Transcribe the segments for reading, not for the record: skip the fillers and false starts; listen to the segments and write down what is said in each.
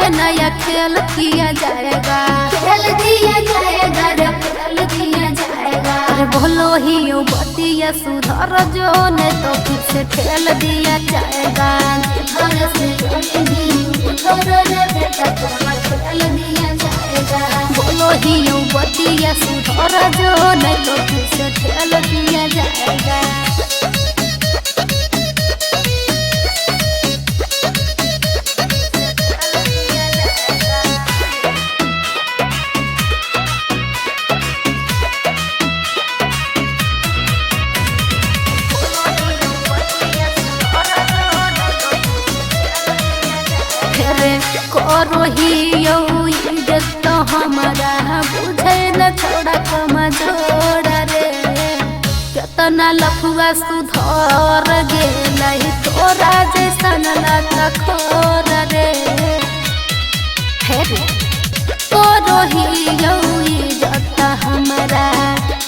में नया खेल किया जाएगा, खेल दिया जाएगा रे, खेल दिया जाएगा। अरे बोलो ही यो बतिया सुधर जो नहीं तो फिर से खेल दिया जाएगा। घर से उधर रे बेटा तुम्हारा खेल दिया जाएगा। बोलो ही यो बतिया सुधर जो नहीं तो फिर से खेल दिया जाएगा। करो ही यो इज्जत तो हमारा बुझे न छोड़ा कमजोर रे, कितना लफुआ सुधर गेलै तोरा जैसन लखोर रे। करो ही यो इज्जत हमारा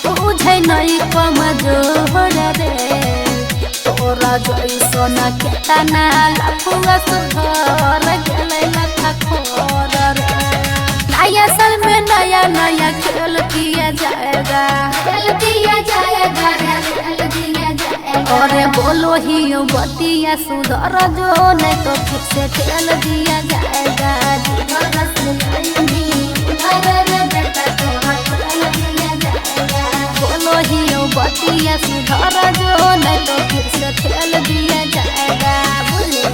बुझे नहीं कमजोर रे, तोरा जैसन केतना लफुआ सुधर गेलै लखोर रे। नया साल में नया नया खेल किया जाएगा, खेल दिया जाएगा रे, खेल दिया जाएगा। अरे बोलो ही यो बतिया सुधर जो नहीं तो फिर से खेल दिया जाएगा। घर से उधर रे बेटा तुम्हारा खेल दिया जाएगा। बोलो ही यो बतिया सुधर जो नहीं तो फिर से खेल दिया जाएगा। बोलो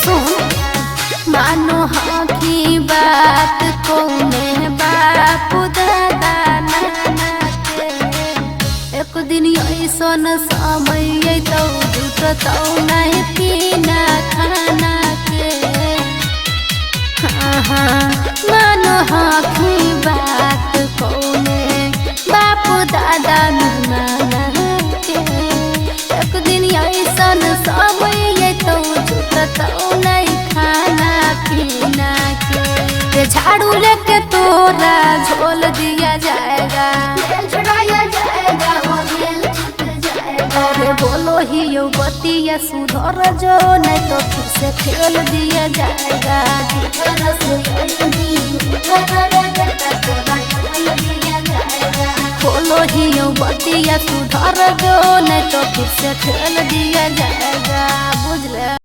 सुन मानो हाँ की बात कौने बापू दादा नाना के, एक दिन ऐसन समय तो जुटतौ नहीं पीना खाना के। हाँ मानो हाँ की बात कौने बापू दादा नाना के, एक दिन ऐसन समय तो जुटतौ नहीं खाना पीना के। झाड़ू लेके तोरा झोल दिया जाएगा, छुड़ाया जाएगा, खेल छूट जाएगा। अरे बोलो ही यो बतिया सुधर जो नहीं तो फिर से खेल दिया जाएगा। घर से उधर रे बेटा तुम्हारा खेल दिया जाएगा। बोलो ही यो बतिया सुधर जो नहीं तो फिर से खेल दिया जाएगा। बुझले।